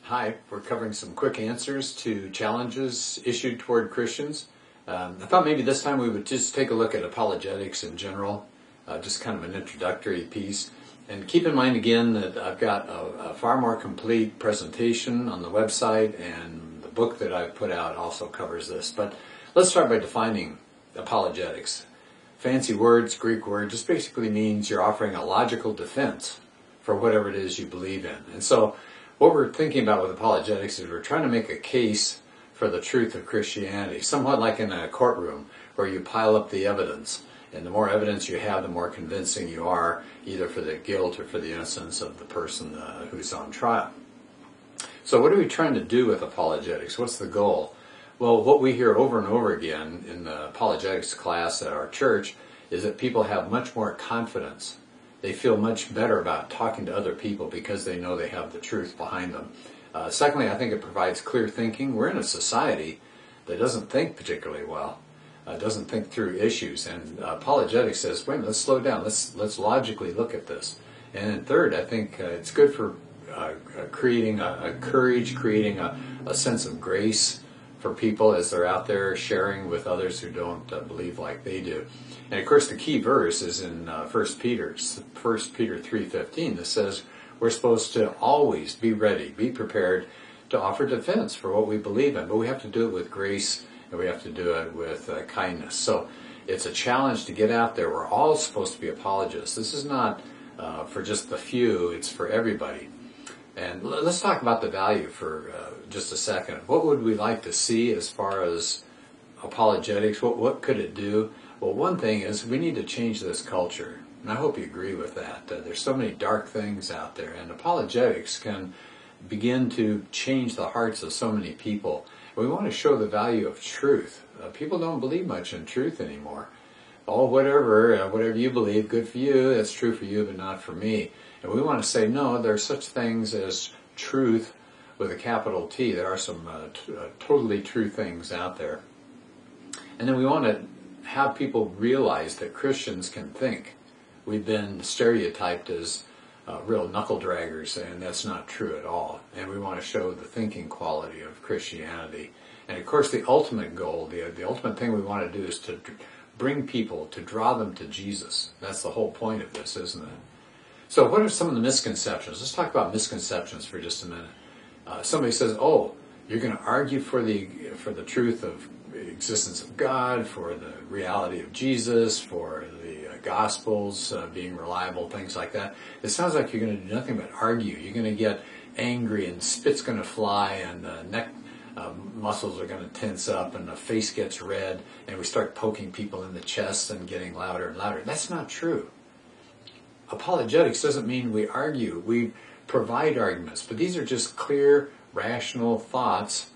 Hi, we're covering some quick answers to challenges issued toward Christians. I thought maybe this time we would just take a look at apologetics in general, just kind of an introductory piece. And keep in mind again that I've got a far more complete presentation on the website, and the book that I've put out also covers this. But let's start by defining apologetics. Fancy words, Greek word, just basically means you're offering a logical defense for whatever it is you believe in. And so what we're thinking about with apologetics is we're trying to make a case for the truth of Christianity, somewhat like in a courtroom where you pile up the evidence. And the more evidence you have, the more convincing you are, either for the guilt or for the innocence of the person who's on trial. So what are we trying to do with apologetics? What's the goal? Well, what we hear over and over again in the apologetics class at our church is that people have much more confidence. They feel much better about talking to other people because they know they have the truth behind them. Secondly, I think it provides clear thinking. We're in a society that doesn't think particularly well, doesn't think through issues. And apologetics says, wait a minute, let's slow down. Let's logically look at this. And then third, I think it's good for creating a courage, creating a sense of grace for people as they're out there sharing with others who don't believe like they do. And of course the key verse is in 1 Peter 3:15 that says we're supposed to always be ready, be prepared to offer defense for what we believe in. But we have to do it with grace, and we have to do it with kindness. So it's a challenge to get out there. We're all supposed to be apologists. This is not for just the few, it's for everybody. And let's talk about the value for just a second. What would we like to see as far as apologetics? What could it do? Well, one thing is we need to change this culture. And I hope you agree with that. There's so many dark things out there. And apologetics can begin to change the hearts of so many people. We want to show the value of truth. People don't believe much in truth anymore. Oh, whatever you believe, good for you. That's true for you, but not for me. And we want to say, no, there are such things as truth with a capital T. There are some totally true things out there. And then we want to have people realize that Christians can think. We've been stereotyped as real knuckle draggers, and that's not true at all. And we want to show the thinking quality of Christianity. And of course, the ultimate goal, the ultimate thing we want to do is to bring people, to draw them to Jesus. That's the whole point of this, isn't it? So what are some of the misconceptions? Let's talk about misconceptions for just a minute. Somebody says, oh, you're going to argue for the truth of the existence of God, for the reality of Jesus, for the Gospels being reliable, things like that. It sounds like you're going to do nothing but argue. You're going to get angry, and spit's going to fly, and the neck muscles are going to tense up, and the face gets red, and we start poking people in the chest and getting louder and louder. That's not true. Apologetics doesn't mean we argue. We provide arguments, but these are just clear, rational thoughts,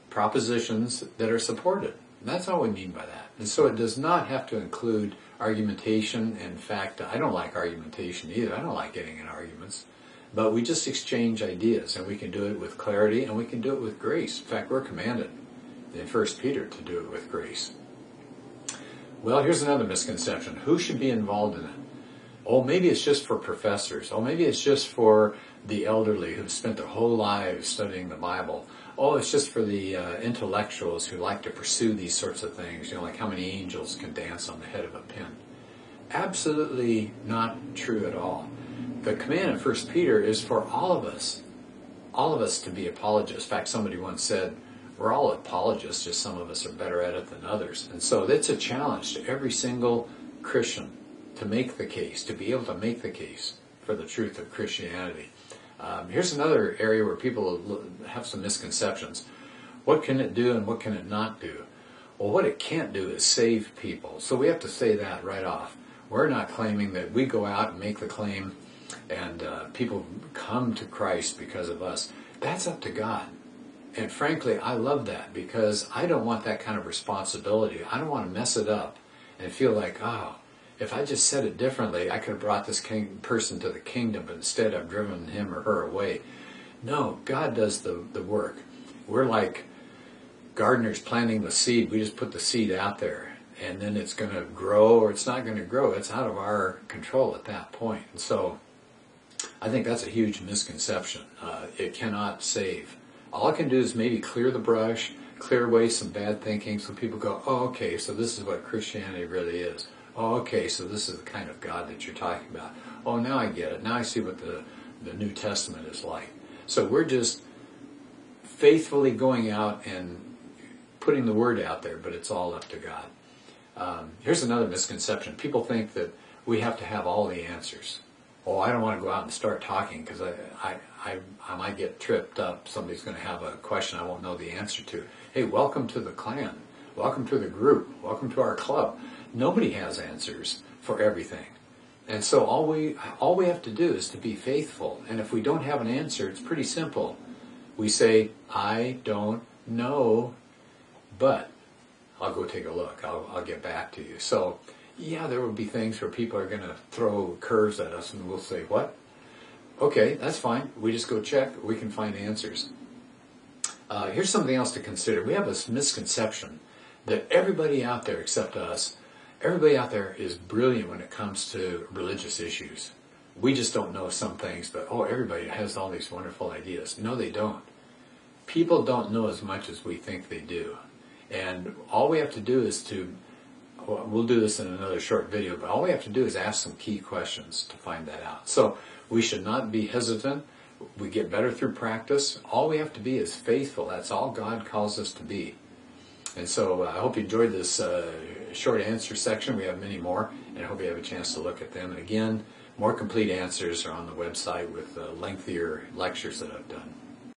propositions that are supported. And that's all we mean by that. And so it does not have to include argumentation. In fact, I don't like argumentation either. I don't like getting in arguments. But we just exchange ideas, and we can do it with clarity, and we can do it with grace. In fact, we're commanded in 1 Peter to do it with grace. Well, here's another misconception. Who should be involved in it? Oh, maybe it's just for professors. Oh, maybe it's just for the elderly who've spent their whole lives studying the Bible. Oh, it's just for the intellectuals who like to pursue these sorts of things, like how many angels can dance on the head of a pin. Absolutely not true at all. The command in 1 Peter is for all of us to be apologists. In fact, somebody once said, we're all apologists, just some of us are better at it than others. And so it's a challenge to every single Christian to make the case, to be able to make the case for the truth of Christianity. Here's another area where people have some misconceptions. What can it do and what can it not do? Well, what it can't do is save people. So we have to say that right off. We're not claiming that we go out and make the claim and people come to Christ because of us. That's up to God. And frankly, I love that because I don't want that kind of responsibility. I don't want to mess it up and feel like, oh, if I just said it differently, I could have brought this person to the kingdom, but instead I've driven him or her away. No, God does the work. We're like gardeners planting the seed. We just put the seed out there, and then it's going to grow or it's not going to grow. It's out of our control at that point. And so I think that's a huge misconception. It cannot save. All it can do is maybe clear the brush, clear away some bad thinking, so people go, oh, okay, so this is what Christianity really is. Oh, okay, so this is the kind of God that you're talking about. Oh, now I get it. Now I see what the New Testament is like. So we're just faithfully going out and putting the word out there, but it's all up to God. Here's another misconception. People think that we have to have all the answers. Oh, I don't want to go out and start talking because I might get tripped up. Somebody's going to have a question I won't know the answer to. Hey, welcome to the clan. Welcome to the group. Welcome to our club. Nobody has answers for everything. And so all we have to do is to be faithful. And if we don't have an answer, it's pretty simple. We say, I don't know, but I'll go take a look. I'll get back to you. So, yeah, there will be things where people are going to throw curves at us and we'll say, what? Okay, that's fine. We just go check. We can find answers. Here's something else to consider. We have this misconception that everybody out there except us, everybody out there is brilliant when it comes to religious issues. We just don't know some things, but everybody has all these wonderful ideas. No, they don't. People don't know as much as we think they do. And all we have to do is we'll do this in another short video, but all we have to do is ask some key questions to find that out. So we should not be hesitant. We get better through practice. All we have to be is faithful. That's all God calls us to be. And so I hope you enjoyed this short answer section. We have many more, and I hope you have a chance to look at them. And again, more complete answers are on the website with lengthier lectures that I've done.